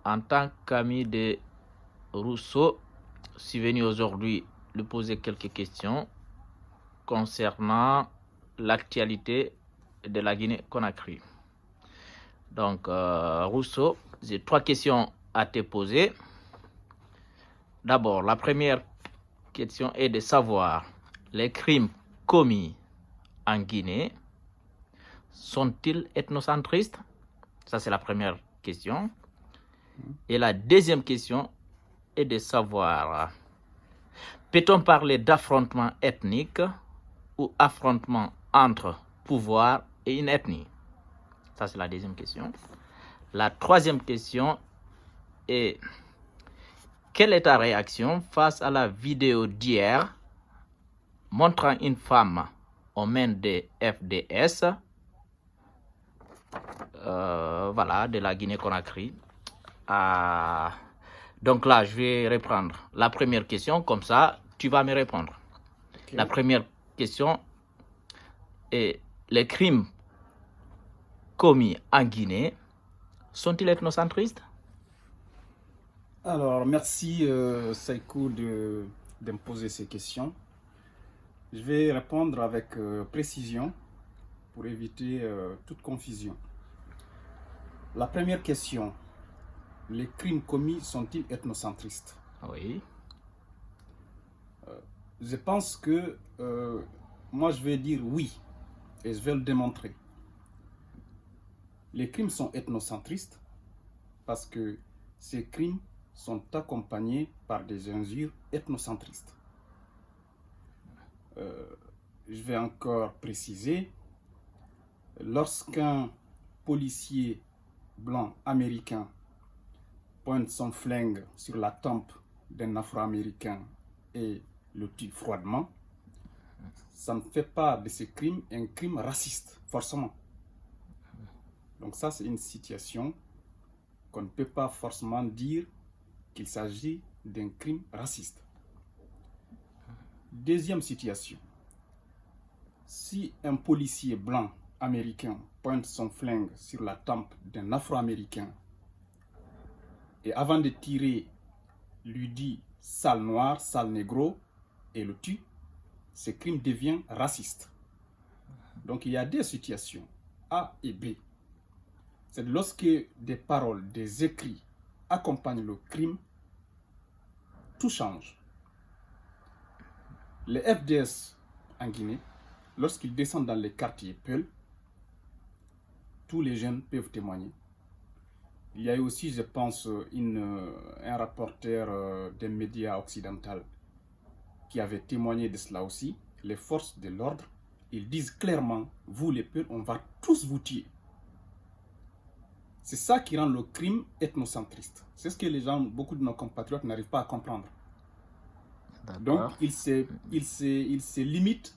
En tant qu'ami de Rousseau, je suis venu aujourd'hui lui poser quelques questions concernant l'actualité de la Guinée-Conakry. Donc, Rousseau, j'ai 3 questions à te poser. D'abord, la première question est de savoir les crimes commis en Guinée sont-ils ethnocentristes? Ça, c'est la première question. Et la deuxième question est de savoir, peut-on parler d'affrontement ethnique ou affrontement entre pouvoir et une ethnie? Ça, c'est la deuxième question. La troisième question est, quelle est ta réaction face à la vidéo d'hier montrant une femme aux mains des FDS, voilà, de la Guinée-Conakry? Donc là, je vais reprendre la première question, comme ça, tu vas me répondre. Okay. La première question est, les crimes commis en Guinée sont-ils ethnocentristes? Alors, merci Saikou de me poser ces questions. Je vais répondre avec précision pour éviter toute confusion. La première question, les crimes commis sont-ils ethnocentristes? Oui. Je pense que moi je vais dire oui et je vais le démontrer. Les crimes sont ethnocentristes parce que ces crimes sont accompagnés par des injures ethnocentristes. Je vais encore préciser, lorsqu'un policier blanc américain pointe son flingue sur la tempe d'un Afro-Américain et le tue froidement, ça ne fait pas de ce crime un crime raciste, forcément. Donc ça, c'est une situation qu'on ne peut pas forcément dire qu'il s'agit d'un crime raciste. Deuxième situation, si un policier blanc américain pointe son flingue sur la tempe d'un Afro-Américain et avant de tirer, lui dit « sale noir, sale négro » et le tue, ce crime devient raciste. Donc il y a deux situations, A et B. C'est lorsque des paroles, des écrits accompagnent le crime, tout change. Les FDS en Guinée, lorsqu'ils descendent dans les quartiers Peul, tous les jeunes peuvent témoigner. Il y a eu aussi, je pense, un rapporteur des médias occidentaux qui avait témoigné de cela aussi. Les forces de l'ordre, ils disent clairement, vous les Peuls, on va tous vous tuer. C'est ça qui rend le crime ethnocentriste. C'est ce que les gens, beaucoup de nos compatriotes n'arrivent pas à comprendre. Donc, ils se limitent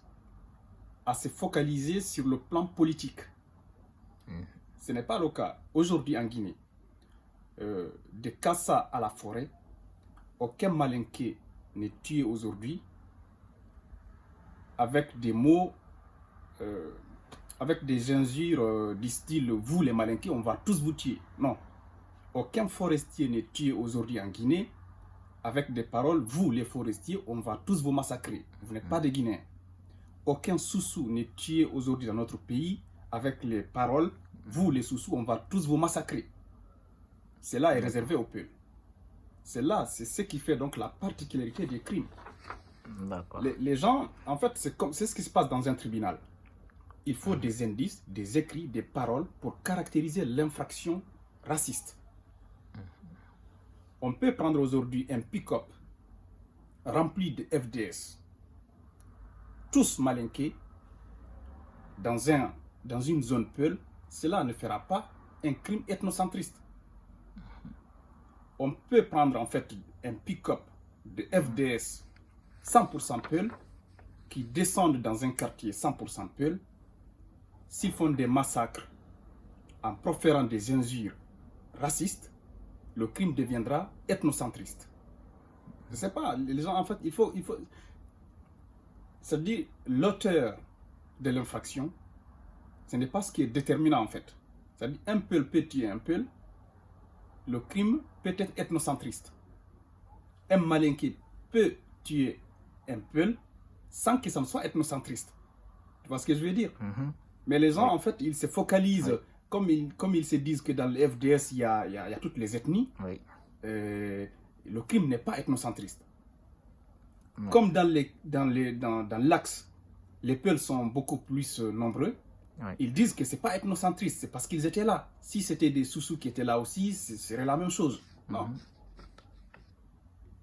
à se focaliser sur le plan politique. Ce n'est pas le cas. Aujourd'hui en Guinée, de Kassa à la forêt, aucun malinqué n'est tué aujourd'hui avec des mots, avec des injures du style « vous les malinqués, on va tous vous tuer ». Non. Aucun forestier n'est tué aujourd'hui en Guinée avec des paroles « vous les forestiers, on va tous vous massacrer ». Vous n'êtes pas des Guinéens. Aucun Soussou n'est tué aujourd'hui dans notre pays avec les paroles « vous les Soussous, on va tous vous massacrer ». Cela est réservé aux peuples. C'est ce qui fait donc la particularité des crimes. Les gens, en fait, c'est ce qui se passe dans un tribunal. Il faut des indices, des écrits, des paroles pour caractériser l'infraction raciste. On peut prendre aujourd'hui un pick-up rempli de FDS, tous malinqués, dans une zone Peul, cela ne fera pas un crime ethnocentriste. On peut prendre en fait un pick-up de FDS 100% Peul qui descendent dans un quartier 100% Peul. S'ils font des massacres en proférant des injures racistes, le crime deviendra ethnocentriste. Je ne sais pas, les gens en fait, il faut c'est-à-dire l'auteur de l'infraction, ce n'est pas ce qui est déterminant en fait. C'est-à-dire un Peul peut tuer un Peul, le crime peut être ethnocentriste. Un Malinké peut tuer un Peul sans que ça ne soit ethnocentriste. Tu vois ce que je veux dire? Mais les gens, en fait, ils se focalisent, comme ils se disent que dans le FDS, il y a toutes les ethnies. Le crime n'est pas ethnocentriste. Comme dans l'axe, les Peuls sont beaucoup plus nombreux. Ils disent que c'est pas ethnocentriste, c'est parce qu'ils étaient là. Si c'était des Soussous qui étaient là aussi, ce serait la même chose. Non.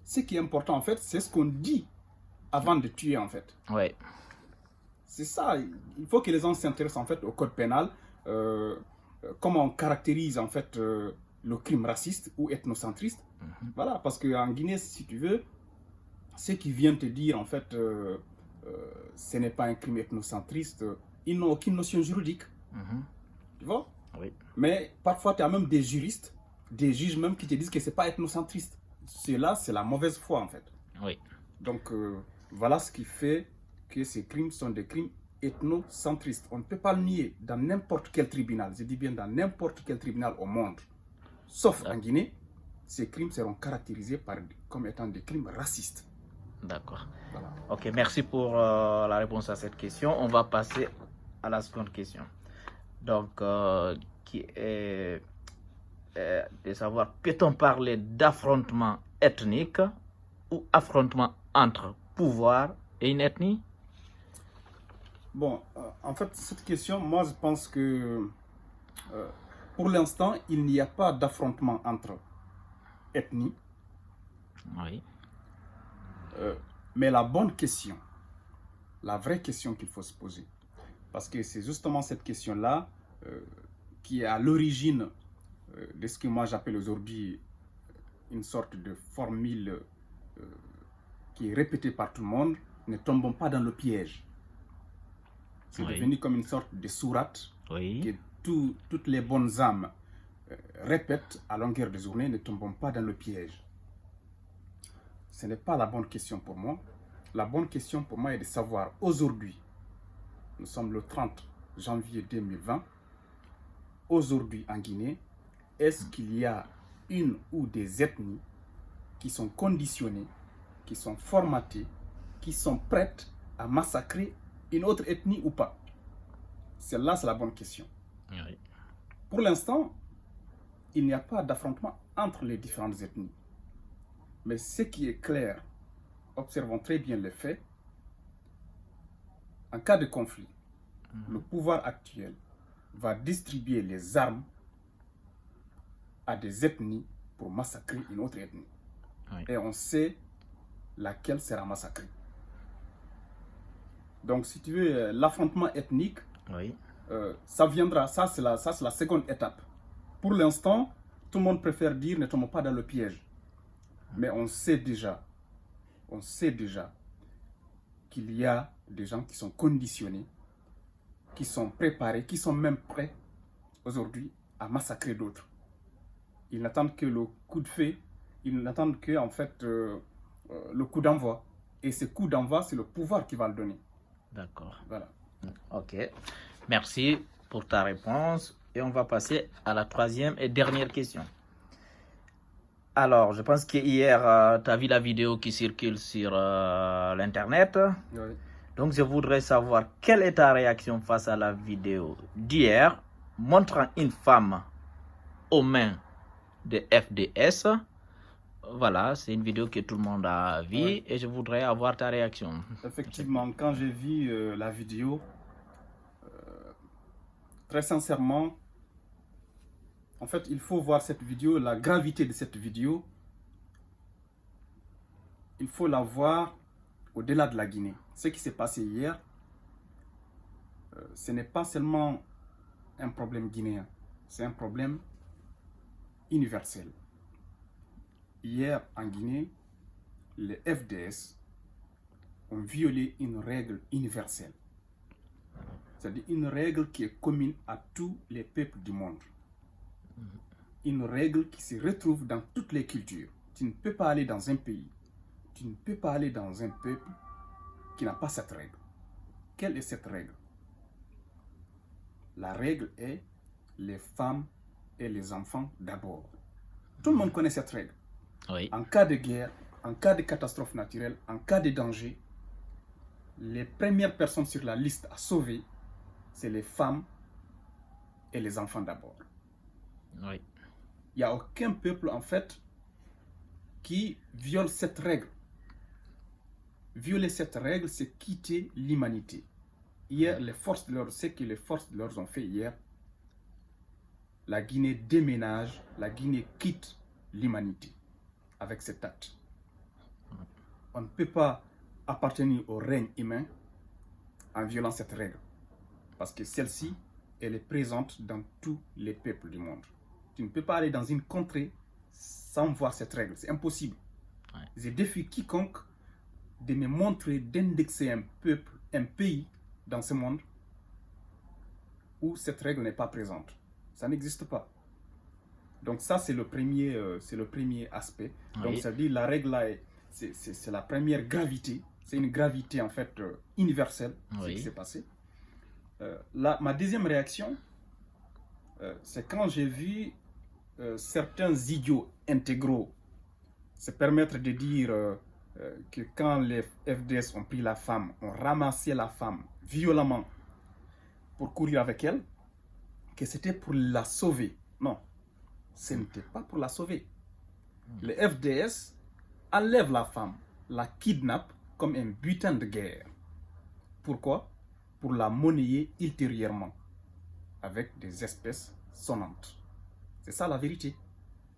Ce qui est important, en fait, c'est ce qu'on dit avant de tuer, en fait. C'est ça. Il faut que les gens s'intéressent, en fait, au code pénal. Comment on caractérise, en fait, le crime raciste ou ethnocentriste. Voilà, parce qu'en Guinée, si tu veux, ceux qui viennent te dire, en fait, ce n'est pas un crime ethnocentriste, ils n'ont aucune notion juridique. Tu vois? Mais parfois, tu as même des juristes, des juges même qui te disent que ce n'est pas ethnocentriste. Cela, c'est la mauvaise foi, en fait. Donc, voilà ce qui fait que ces crimes sont des crimes ethnocentristes. On ne peut pas le nier dans n'importe quel tribunal. Je dis bien dans n'importe quel tribunal au monde. Sauf en Guinée, ces crimes seront caractérisés comme étant des crimes racistes. D'accord. Voilà. Ok, merci pour la réponse à cette question. On va passer à la seconde question. Donc, qui est de savoir, peut-on parler d'affrontement ethnique ou affrontement entre pouvoir et une ethnie? Bon, en fait, cette question, moi, je pense que pour l'instant, il n'y a pas d'affrontement entre ethnies. Mais la bonne question, la vraie question qu'il faut se poser, parce que c'est justement cette question-là qui est à l'origine de ce que moi j'appelle aujourd'hui une sorte de formule qui est répétée par tout le monde, ne tombons pas dans le piège. C'est devenu comme une sorte de sourate que toutes les bonnes âmes répètent à longueur de journée, ne tombons pas dans le piège. Ce n'est pas la bonne question pour moi. La bonne question pour moi est de savoir aujourd'hui, nous sommes le 30 janvier 2020, aujourd'hui en Guinée, est-ce qu'il y a une ou des ethnies qui sont conditionnées, qui sont formatées, qui sont prêtes à massacrer une autre ethnie ou pas? Celle-là, c'est la bonne question. Pour l'instant, il n'y a pas d'affrontement entre les différentes ethnies. Mais ce qui est clair, observons très bien les faits, en cas de conflit, le pouvoir actuel va distribuer les armes à des ethnies pour massacrer une autre ethnie. Et on sait laquelle sera massacrée. Donc, si tu veux, l'affrontement ethnique, ça viendra. Ça, c'est la seconde étape. Pour l'instant, tout le monde préfère dire ne tombons pas dans le piège. Mais on sait déjà qu'il y a des gens qui sont conditionnés, qui sont préparés, qui sont même prêts aujourd'hui à massacrer d'autres. Ils n'attendent que le coup de feu, ils n'attendent que en fait le coup d'envoi. Et ce coup d'envoi, c'est le pouvoir qui va le donner. D'accord. Voilà. Ok. Merci pour ta réponse. Et on va passer à la troisième et dernière question. Alors, je pense que hier, tu as vu la vidéo qui circule sur l'Internet. Donc, je voudrais savoir quelle est ta réaction face à la vidéo d'hier montrant une femme aux mains de FDS. Voilà, c'est une vidéo que tout le monde a vue et je voudrais avoir ta réaction. Effectivement, quand j'ai vu la vidéo, très sincèrement, en fait, il faut voir cette vidéo, la gravité de cette vidéo. Il faut la voir au-delà de la Guinée. Ce qui s'est passé hier, ce n'est pas seulement un problème guinéen, c'est un problème universel. Hier, en Guinée, les FDS ont violé une règle universelle. C'est-à-dire une règle qui est commune à tous les peuples du monde. Une règle qui se retrouve dans toutes les cultures. Tu ne peux pas aller dans un pays, tu ne peux pas aller dans un peuple qui n'a pas cette règle. Quelle est cette règle? La règle est les femmes et les enfants d'abord. Tout le monde connaît cette règle. Oui. En cas de guerre, en cas de catastrophe naturelle, en cas de danger, les premières personnes sur la liste à sauver, c'est les femmes et les enfants d'abord. Oui. Il n'y a aucun peuple, en fait, qui viole cette règle. Violer cette règle, c'est quitter l'humanité. Hier, les forces de l'ordre, ce que les forces de l'ordre ont fait hier, la Guinée déménage, la Guinée quitte l'humanité avec cet acte. On ne peut pas appartenir au règne humain en violant cette règle. Parce que celle-ci, elle est présente dans tous les peuples du monde. Tu ne peux pas aller dans une contrée sans voir cette règle. C'est impossible. Ouais. Je défie quiconque de me montrer, d'indexer un peuple, un pays dans ce monde où cette règle n'est pas présente. Ça n'existe pas. Donc ça, c'est le premier aspect. Oui. Donc ça veut dire la règle là, c'est la première gravité. C'est une gravité en fait universelle, Oui. ce qui s'est passé. Ma deuxième réaction, c'est quand j'ai vu certains idiots intégraux se permettre de dire que quand les FDS ont pris la femme, ont ramassé la femme violemment pour courir avec elle, que c'était pour la sauver. Non, ce n'était pas pour la sauver. Les FDS enlèvent la femme, la kidnappent comme un butin de guerre. Pourquoi? Pour la monnayer ultérieurement avec des espèces sonnantes. C'est ça la vérité.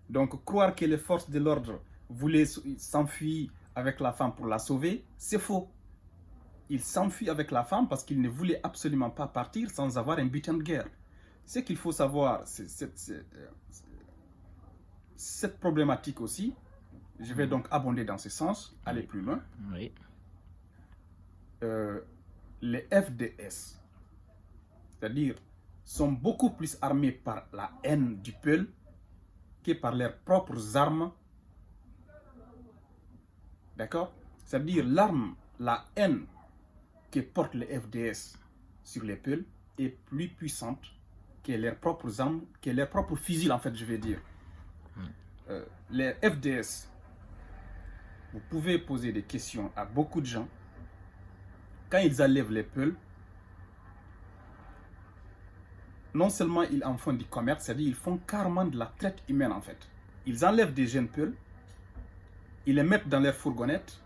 Donc croire que les forces de l'ordre voulaient s'enfuir avec la femme pour la sauver, c'est faux. Ils s'enfuient avec la femme parce qu'ils ne voulaient absolument pas partir sans avoir un butin de guerre. Ce qu'il faut savoir, c'est cette problématique aussi. Je vais donc abonder dans ce sens, aller plus loin. Oui. Les FDS, c'est-à-dire, sont beaucoup plus armés par la haine du peuple que par leurs propres armes. D'accord? C'est-à-dire, l'arme, la haine que portent les FDS sur les peuples est plus puissante que leurs propres armes, que leurs propres fusils, en fait, je vais dire. Les FDS, vous pouvez poser des questions à beaucoup de gens. Quand ils enlèvent les peuls, non seulement ils en font du commerce, c'est-à-dire ils font carrément de la traite humaine en fait. Ils enlèvent des jeunes peuls, ils les mettent dans leur fourgonnette.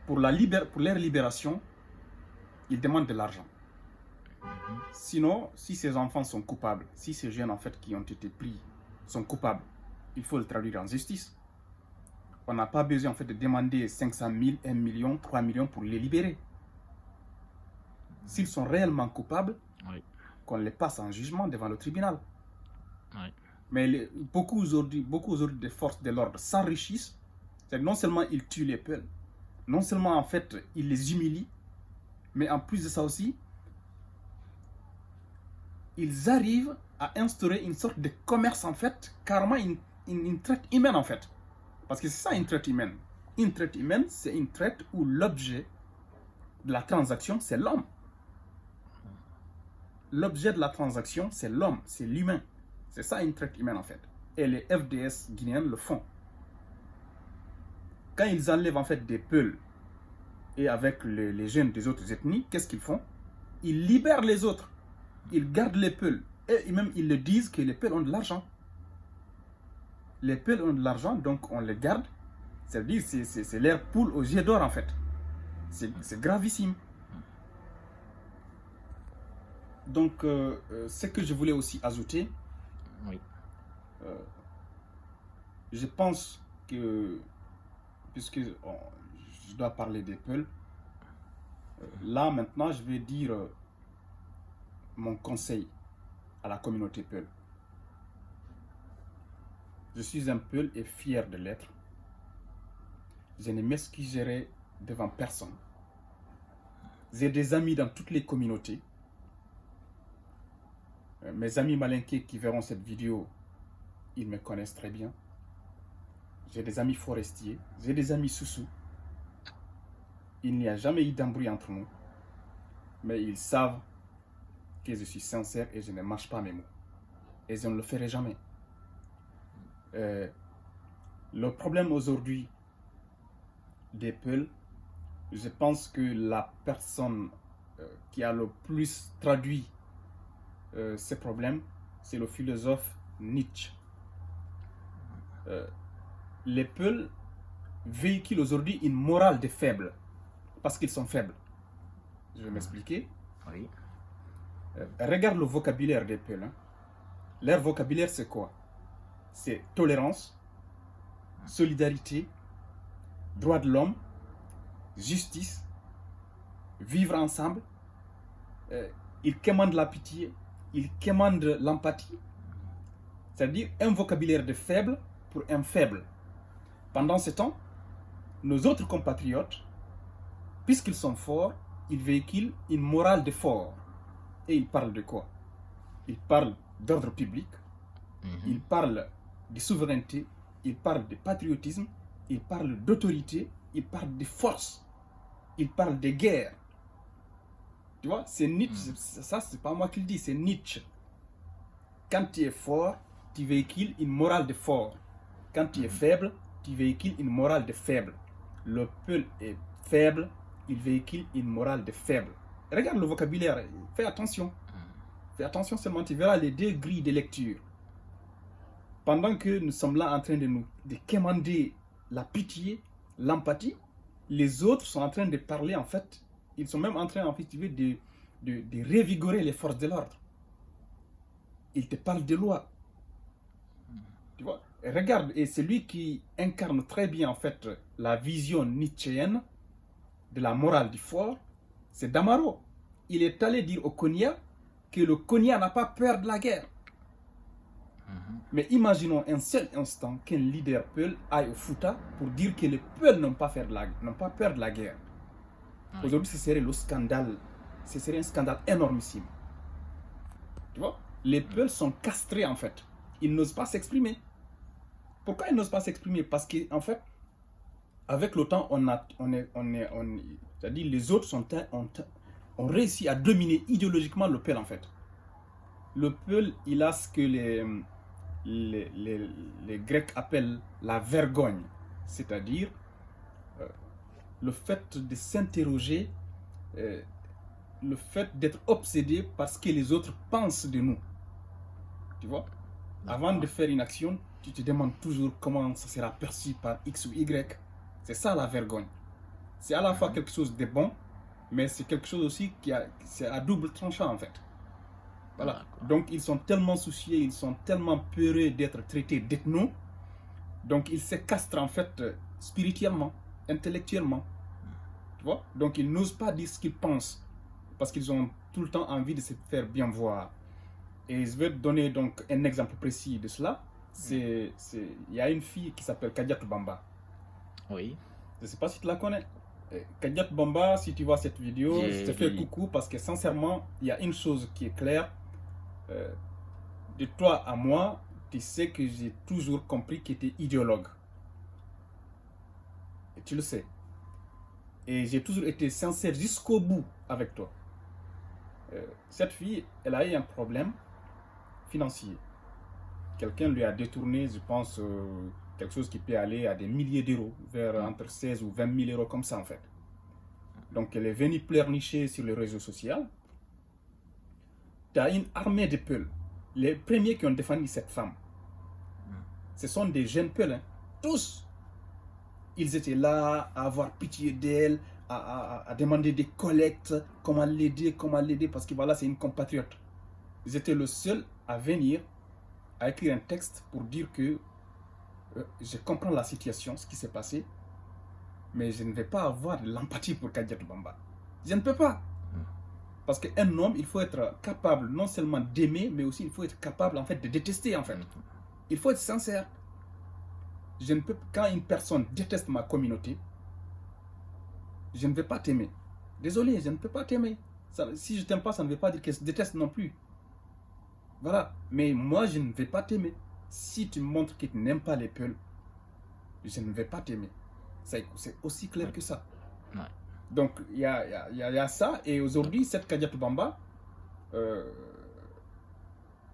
Pour leur libération, ils demandent de l'argent. Sinon, si ces enfants sont coupables, si ces jeunes en fait qui ont été pris sont coupables, il faut le traduire en justice. On n'a pas besoin en fait de demander 500 000, 1 million, 3 millions pour les libérer. S'ils sont réellement coupables, Oui. qu'on les passe en jugement devant le tribunal. Oui. Mais beaucoup aujourd'hui des forces de l'ordre s'enrichissent. Non seulement ils tuent les peuples, non seulement en fait ils les humilient, mais en plus de ça aussi, ils arrivent à instaurer une sorte de commerce en fait, carrément une traite humaine en fait. Parce que c'est ça une traite humaine. Une traite humaine, c'est une traite où l'objet de la transaction, c'est l'homme. L'objet de la transaction, c'est l'homme, c'est l'humain. C'est ça une traite humaine en fait. Et les FDS guinéens le font. Quand ils enlèvent en fait des peuls et avec les jeunes des autres ethnies, qu'est-ce qu'ils font? Ils libèrent les autres. Ils gardent les peuls. Et même ils le disent que les peuls ont de l'argent. Les peuls ont de l'argent, donc on les garde. C'est-à-dire c'est leur poule aux yeux d'or en fait. C'est gravissime. Donc, ce que je voulais aussi ajouter, Oui. Je pense que, puisque je dois parler des Peuls, là maintenant je vais dire mon conseil à la communauté Peul. Je suis un Peul et fier de l'être. Je ne m'excuserai devant personne. J'ai des amis dans toutes les communautés. Mes amis malinqués qui verront cette vidéo, ils me connaissent très bien. J'ai des amis forestiers, j'ai des amis soussous. Il n'y a jamais eu d'embrouille entre nous. Mais ils savent que je suis sincère et je ne mâche pas mes mots. et je ne le ferai jamais. Le problème aujourd'hui des Peuls, je pense que la personne qui a le plus traduit ces problèmes, c'est le philosophe Nietzsche. Les Peuls véhiculent aujourd'hui une morale des faibles, parce qu'ils sont faibles. Je vais m'expliquer. Oui. Regarde le vocabulaire des Peuls. Leur vocabulaire, c'est quoi? C'est tolérance, solidarité, droit de l'homme, justice, vivre ensemble. Ils commandent la pitié, ils commandent l'empathie. C'est-à-dire un vocabulaire de faible pour un faible. Pendant ce temps, nos autres compatriotes, puisqu'ils sont forts, ils véhiculent une morale de fort. Et ils parlent de quoi? Ils parlent d'ordre public, ils parlent de souveraineté, ils parlent de patriotisme, ils parlent d'autorité, ils parlent de force, ils parlent de guerre. Tu vois, c'est Nietzsche, ça c'est pas moi qui le dis, c'est Nietzsche. Quand tu es fort, tu véhicules une morale de fort. Quand tu es faible, tu véhicules une morale de faible. Le peuple est faible, il véhicule une morale de faible. Regarde le vocabulaire, fais attention. Fais attention seulement, tu verras les deux grilles de lecture. Pendant que nous sommes là en train de commander la pitié, l'empathie, les autres sont en train de parler, en fait, ils sont même en train, en fait, de revigorer les forces de l'ordre. Ils te parlent de loi. Tu vois? Et regarde, et celui qui incarne très bien, en fait, la vision nietzschéenne de la morale du fort, c'est Damaro. Il est allé dire au Konya que le Konya n'a pas peur de la guerre. Mais imaginons un seul instant qu'un leader Peul aille au Fouta pour dire que les Peuls n'ont pas peur de la guerre. Aujourd'hui, ce serait le scandale. Ce serait un scandale énormissime. Tu vois? Les Peuls sont castrés, en fait. Ils n'osent pas s'exprimer. Pourquoi ils n'osent pas s'exprimer? Parce qu'en fait, avec le temps, c'est-à-dire les autres ont réussi à dominer idéologiquement le Peul, en fait. Le Peul, il a ce que les Grecs appellent la vergogne, c'est-à-dire le fait de s'interroger, le fait d'être obsédé par ce que les autres pensent de nous. Tu vois? Avant de faire une action, tu te demandes toujours comment ça sera perçu par X ou Y. C'est ça la vergogne. C'est à la fois quelque chose de bon, mais c'est quelque chose aussi c'est à double tranchant, en fait. Voilà. Donc ils sont tellement soucieux, ils sont tellement peureux d'être traités d'ethno, donc ils se castrent, en fait, spirituellement, intellectuellement. Tu vois? Donc ils n'osent pas dire ce qu'ils pensent, parce qu'ils ont tout le temps envie de se faire bien voir. Et je vais te donner donc un exemple précis de cela. Il y a une fille qui s'appelle Kadiatou Bamba. Oui. Je ne sais pas si tu la connais. Kadiatou Bamba, si tu vois cette vidéo, je te fais coucou parce que sincèrement, il y a une chose qui est claire. De toi à moi, tu sais que j'ai toujours compris que tu es idéologue. Et tu le sais. Et j'ai toujours été sincère jusqu'au bout avec toi. Cette fille, elle a eu un problème financier. Quelqu'un lui a détourné, je pense, quelque chose qui peut aller à des milliers d'euros, vers entre 16 ou 20 000 euros comme ça, en fait. Donc elle est venue pleurnicher sur les réseaux sociaux. Tu as une armée de Peuls. Les premiers qui ont défendu cette femme, ce sont des jeunes Peuls, hein. Tous. Ils étaient là à avoir pitié d'elle, à demander des collectes, comment l'aider, parce que voilà, c'est une compatriote. Ils étaient le seul à venir, à écrire un texte pour dire que je comprends la situation, ce qui s'est passé, mais je ne vais pas avoir de l'empathie pour Kadiatou Bamba. Je ne peux pas. Parce qu'un homme, il faut être capable non seulement d'aimer, mais aussi il faut être capable, en fait, de détester, en fait. Il faut être sincère. Je ne peux, quand une personne déteste ma communauté, je ne vais pas t'aimer. Désolé, je ne peux pas t'aimer. Si je t'aime pas, ça ne veut pas dire que je déteste non plus. Voilà. Mais moi, je ne vais pas t'aimer. Si tu montres que tu n'aimes pas les Peuls, je ne vais pas t'aimer. C'est aussi clair que ça. Ouais. Donc, il y a ça. Et aujourd'hui, cette Kadiatou Bamba,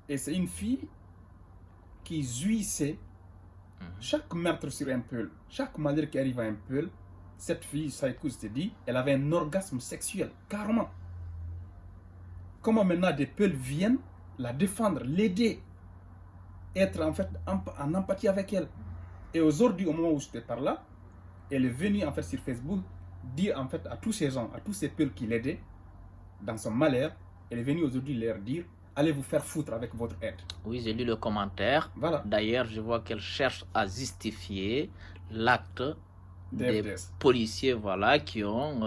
et c'est une fille qui jouissait. Chaque meurtre sur un Peul, chaque malheur qui arrive à un Peul, cette fille, Saïkou, je te dis, elle avait un orgasme sexuel, carrément. Comment maintenant des Peuls viennent la défendre, l'aider, être en fait en empathie avec elle. Et aujourd'hui, au moment où je te parle là, elle est venue en fait sur Facebook dire en fait à tous ces gens, à tous ces Peuls qui l'aidaient dans son malheur, elle est venue aujourd'hui leur dire: allez vous faire foutre avec votre aide. Oui, j'ai lu le commentaire. Voilà. D'ailleurs, je vois qu'elle cherche à justifier l'acte des FDS. policiers, voilà, qui ont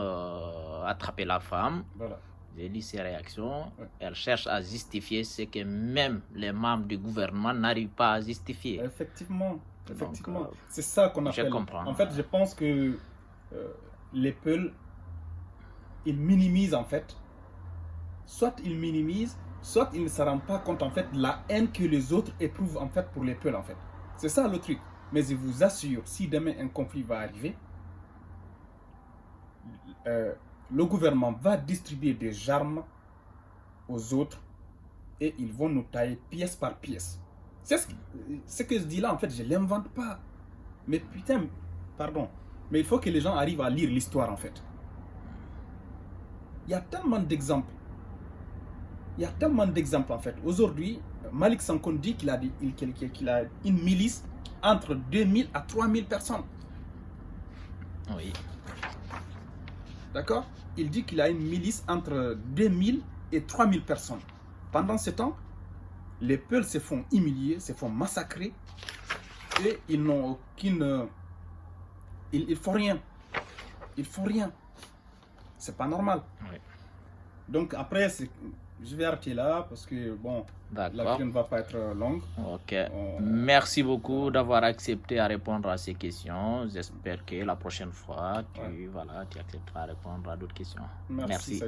attrapé la femme. Voilà. J'ai lu ses réactions. Ouais. Elle cherche à justifier ce que même les membres du gouvernement n'arrivent pas à justifier. Effectivement. Effectivement. Donc, c'est ça qu'on appelle. je comprends. En fait, je pense que les Peuls, ils minimisent en fait. Soit ils minimisent, soit ils ne se rendent pas compte en fait de la haine que les autres éprouvent en fait pour les Peuls en fait. C'est ça le truc. Mais je vous assure, si demain un conflit va arriver, le gouvernement va distribuer des armes aux autres et ils vont nous tailler pièce par pièce. C'est ce que je dis là en fait, je ne l'invente pas. Mais putain, pardon, mais il faut que les gens arrivent à lire l'histoire en fait. Il y a tellement d'exemples. Il y a tellement d'exemples en fait. Aujourd'hui, Malik Sankon dit qu'il a une milice entre 2000 à 3000 personnes. Oui. D'accord? Il dit qu'il a une milice entre 2000 et 3000 personnes. Pendant ce temps, les Peuls se font humilier, se font massacrer et ils n'ont aucune... Ils font rien. Ils font rien. C'est pas normal. Oui. Donc après, je vais arrêter là parce que bon, la vidéo ne va pas être longue. Ok. Merci beaucoup d'avoir accepté à répondre à ces questions. J'espère que la prochaine fois, tu accepteras à répondre à d'autres questions. Merci.